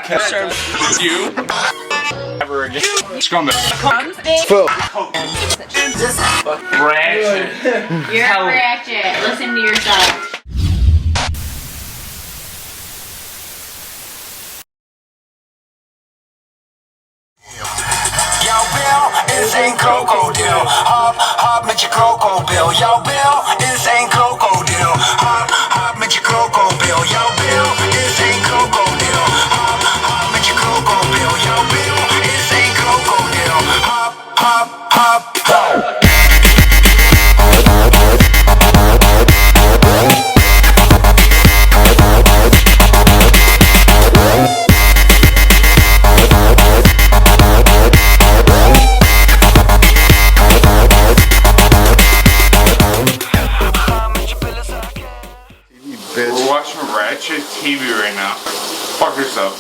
It's you. Ever again. Scumbag. Full. Ratchet. You're a ratchet. Listen to yourself. Yo, Bill, this ain't crocodile. Hop, met your crocodile. Yo, Bill, this ain't crocodile. Hop, met your crocodile. Yo, Bill, this ain't crocodile. Hop, met your crocodile. Yo, Bill, this ain't crocodile. Hop. We're watching Ratchet TV right now. Fuck yourself.